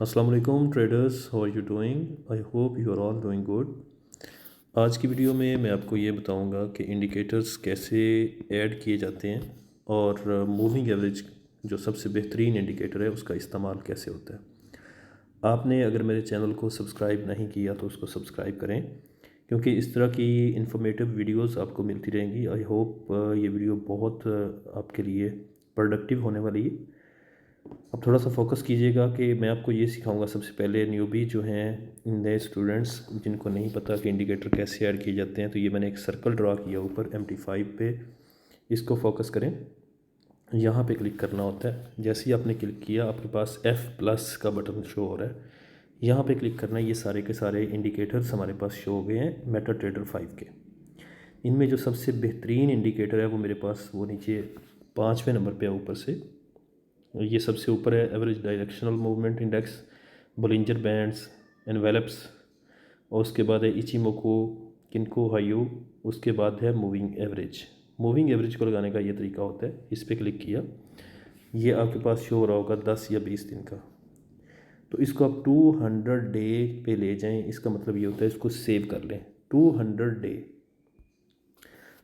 अस्सलाम वालेकुम traders, how are you doing? I hope you are all doing good. आज की वीडियो में मैं आपको ये बताऊंगा कि इंडिकेटर्स कैसे ऐड किए जाते हैं और मूविंग एवरेज जो सबसे बेहतरीन इंडिकेटर है उसका इस्तेमाल कैसे होता है। आपने अगर मेरे चैनल को सब्सक्राइब नहीं किया तो उसको सब्सक्राइब करें, क्योंकि इस तरह की इंफॉर्मेटिव वीडियोस आपको मिलती रहेंगी। आई होप ये वीडियो बहुत आपके लिए प्रोडक्टिव होने वाली है। अब थोड़ा सा फोकस कीजिएगा कि मैं आपको ये सिखाऊंगा। सबसे पहले न्यूबी जो हैं, नए स्टूडेंट्स जिनको नहीं पता कि इंडिकेटर कैसे ऐड किए जाते हैं, तो ये मैंने एक सर्कल ड्रा किया ऊपर MT5 पे। इसको फोकस करें, यहाँ पे क्लिक करना होता है। जैसे ही आपने क्लिक किया आपके पास F+ का बटन शो हो रहा है, यहाँ पे क्लिक करना है। ये सारे के सारे इंडिकेटर्स हमारे पास शो हो गए हैं मेटा ट्रेडर 5 के। इनमें जो सबसे बेहतरीन इंडिकेटर है वो मेरे पास वो नीचे 5वें नंबर पे है ऊपर से। ये सबसे ऊपर है average directional movement index, Bollinger bands, envelopes, और उसके बाद है इचिमोको, किनको हायू, उसके बाद है मूविंग एवरेज। मूविंग एवरेज को लगाने का ये तरीका होता है। इस पर क्लिक किया, ये आपके पास शो हो रहा होगा 10 या 20 दिन का। तो इसको आप 200 डे पे ले जाएं। इसका मतलब ये होता है इसको सेव कर लें। 200 डे,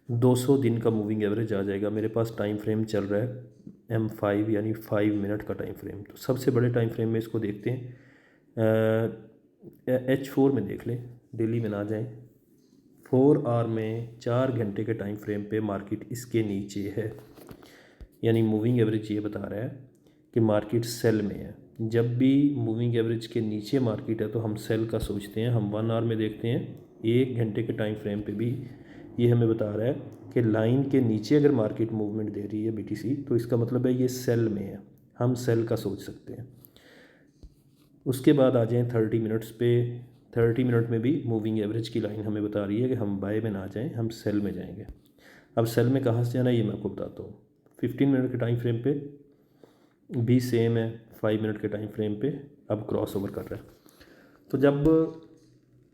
200 दिन का मूविंग एवरेज आ जाएगा। मेरे पास टाइम फ्रेम चल रहा है M5 यानी 5 मिनट का टाइम फ्रेम। तो सबसे बड़े टाइम फ्रेम में इसको देखते हैं। H4 में देख लें, डेली में ना जाएं। 4 आवर में 4 घंटे के टाइम फ्रेम पे मार्केट इसके नीचे है, यानी मूविंग एवरेज ये बता रहा है कि मार्केट सेल में है। जब भी मूविंग एवरेज के नीचे मार्केट है तो हम सेल का सोचते हैं। हम 1 आवर में देखते हैं, 1 घंटे के टाइम फ्रेम पे भी ये हमें बता रहा है कि लाइन के नीचे अगर मार्केट मूवमेंट दे रही है BTC, तो इसका मतलब है ये सेल में है। हम सेल का सोच सकते हैं। उसके बाद आ जाएं 30 मिनट्स पे। 30 मिनट में भी मूविंग एवरेज की लाइन हमें बता रही है कि हम बाय में ना जाएं, हम सेल में जाएंगे। अब सेल में कहाँ से जाना है ये मैं आपको बताता हूँ। 15 मिनट के टाइम फ्रेम पे भी सेम है, 5 मिनट के टाइम फ्रेम पे अब क्रॉस ओवर कर रहा है। तो जब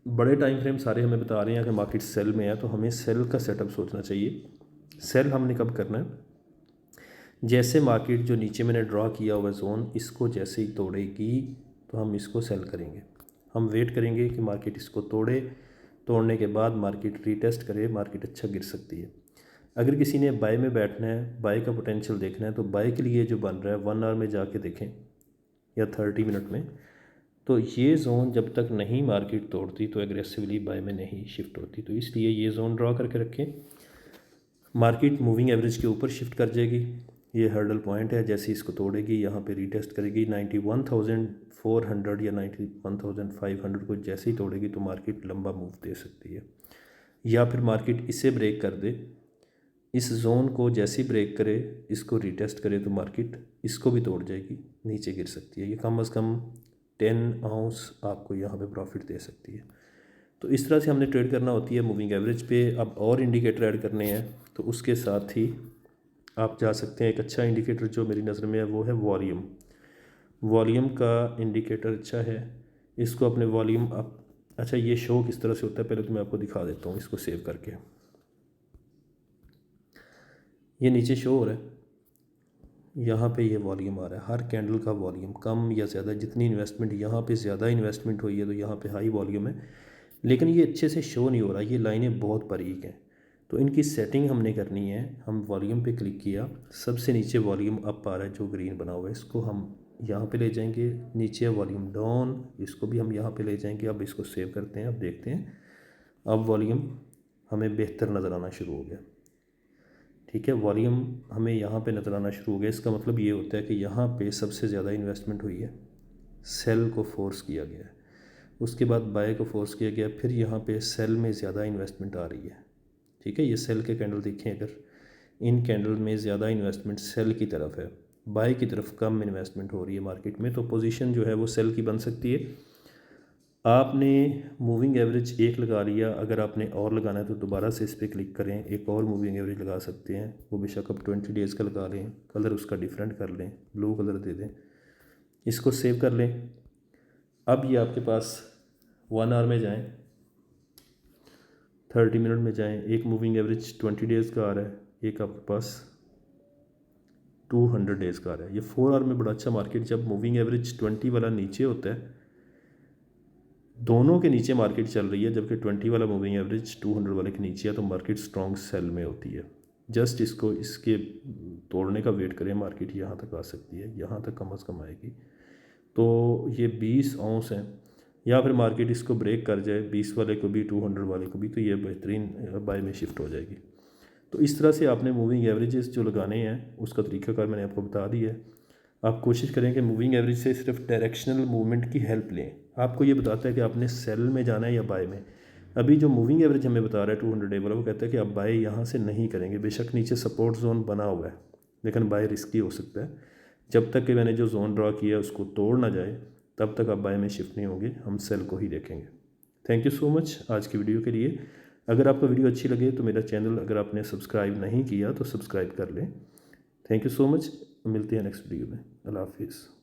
बड़े टाइम फ्रेम सारे हमें बता रहे हैं कि मार्केट सेल में है, तो हमें सेल का सेटअप सोचना चाहिए। सेल हमने कब करना है? जैसे मार्केट जो नीचे मैंने ड्रा किया हुआ जोन, इसको जैसे ही तोड़ेगी तो हम इसको सेल करेंगे। हम वेट करेंगे कि मार्केट इसको तोड़े, तोड़ने के बाद मार्केट रीटेस्ट करे, मार्केट अच्छा गिर सकती है। अगर किसी ने बाय में बैठना है, बाय का पोटेंशियल देखना है, तो बाय के लिए जो बन रहा है 1 आवर में जाके देखें या 30 मिनट में। तो ये जोन जब तक नहीं मार्केट तोड़ती तो एग्रेसिवली बाय में नहीं शिफ्ट होती। तो इसलिए ये जोन ड्रा करके रखें। मार्केट मूविंग एवरेज के ऊपर शिफ्ट कर जाएगी। ये हर्डल पॉइंट है, जैसे इसको तोड़ेगी यहाँ पे रीटेस्ट करेगी 91,400 या 91,500 को जैसे ही तोड़ेगी तो मार्केट लंबा मूव दे सकती है। या फिर मार्केट इसे ब्रेक कर दे, इस जोन को जैसे ही ब्रेक करे, इसको रीटेस्ट करे, तो मार्केट इसको भी तोड़ जाएगी, नीचे गिर सकती है। ये कम अज़ कम 10 आउंस आपको यहाँ पे प्रॉफिट दे सकती है। तो इस तरह से हमने ट्रेड करना होती है मूविंग एवरेज पे। अब और इंडिकेटर ऐड करने हैं तो उसके साथ ही आप जा सकते हैं। एक अच्छा इंडिकेटर जो मेरी नज़र में है वो है वॉल्यूम। वॉल्यूम का इंडिकेटर अच्छा है। इसको अपने वॉल्यूम आप, अच्छा ये शो किस तरह से होता है पहले तो मैं आपको दिखा देता हूँ इसको सेव करके। ये नीचे शो हो रहा है, यहाँ पे ये वॉल्यूम आ रहा है। हर कैंडल का वॉल्यूम कम या ज़्यादा, जितनी इन्वेस्टमेंट यहाँ पे ज़्यादा इन्वेस्टमेंट हुई है तो यहाँ पे हाई वॉल्यूम है, लेकिन ये अच्छे से शो नहीं हो रहा। ये लाइनें बहुत बारीक हैं, तो इनकी सेटिंग हमने करनी है। हम वॉल्यूम पे क्लिक किया, सबसे नीचे वॉल्यूम अप आ रहा है जो ग्रीन बना हुआ है, इसको हम यहाँ पे ले जाएंगे। नीचे वॉल्यूम डाउन, इसको भी हम यहाँ पे ले जाएंगे। अब इसको सेव करते हैं। अब देखते हैं, अब वॉल्यूम हमें बेहतर नज़र आना शुरू हो गया। ठीक है, वॉल्यूम हमें यहाँ पे नज़र आना शुरू हो गया। इसका मतलब ये होता है कि यहाँ पे सबसे ज़्यादा इन्वेस्टमेंट हुई है, सेल को फोर्स किया गया है। उसके बाद बाय को फोर्स किया गया, फिर यहाँ पे सेल में ज़्यादा इन्वेस्टमेंट आ रही है। ठीक है, ये सेल के कैंडल देखें, अगर इन कैंडल में ज़्यादा इन्वेस्टमेंट सेल की तरफ है, बाय की तरफ कम इन्वेस्टमेंट हो रही है मार्केट में, तो पोजीशन जो है वो सेल की बन सकती है। आपने मूविंग एवरेज एक लगा लिया, अगर आपने और लगाना है तो दोबारा से इस पर क्लिक करें, एक और मूविंग एवरेज लगा सकते हैं। वो बेशक आप 20 डेज़ का लगा लें, कलर उसका डिफरेंट कर लें, ब्लू कलर दे दें, इसको सेव कर लें। अब ये आपके पास 1 आवर में जाएं, 30 मिनट में जाएं, एक मूविंग एवरेज 20 डेज़ का आ रहा है, एक आपके पास 200 डेज़ का आ रहा है। ये 4 आवर में बड़ा अच्छा मार्केट, जब मूविंग एवरेज 20 वाला नीचे होता है, दोनों के नीचे मार्केट चल रही है, जबकि 20 वाला मूविंग एवरेज 200 वाले के नीचे है, तो मार्केट स्ट्रॉन्ग सेल में होती है। जस्ट इसके तोड़ने का वेट करें, मार्केट यहाँ तक आ सकती है, यहाँ तक कम अज़ कम आएगी। तो ये 20 औंस हैं, या फिर मार्केट इसको ब्रेक कर जाए 20 वाले को भी 200 वाले को भी, तो ये बेहतरीन बाय में शिफ्ट हो जाएगी। तो इस तरह से आपने मूविंग एवरेजेस जो लगाने हैं उसका तरीकाकार मैंने आपको बता दिया है। आप कोशिश करें कि मूविंग एवरेज से सिर्फ डायरेक्शनल मूवमेंट की हेल्प लें। आपको ये बताता है कि आपने सेल में जाना है या बाय में। अभी जो मूविंग एवरेज हमें बता रहा है 200 डे वाला, वो कहता है कि आप बाय यहाँ से नहीं करेंगे। बेशक नीचे सपोर्ट जोन बना हुआ है, लेकिन बाय रिस्की हो सकता है। जब तक कि मैंने जो जोन ड्रा किया उसको तोड़ ना जाए, तब तक आप बाय में शिफ्ट नहीं होंगे, हम सेल को ही देखेंगे। थैंक यू सो मच आज की वीडियो के लिए। अगर आपको वीडियो अच्छी लगे तो मेरा चैनल अगर आपने सब्सक्राइब नहीं किया तो सब्सक्राइब कर लें। Thank you so much. मिलते हैं नेक्स्ट वीडियो में। अल्लाह हाफिज़।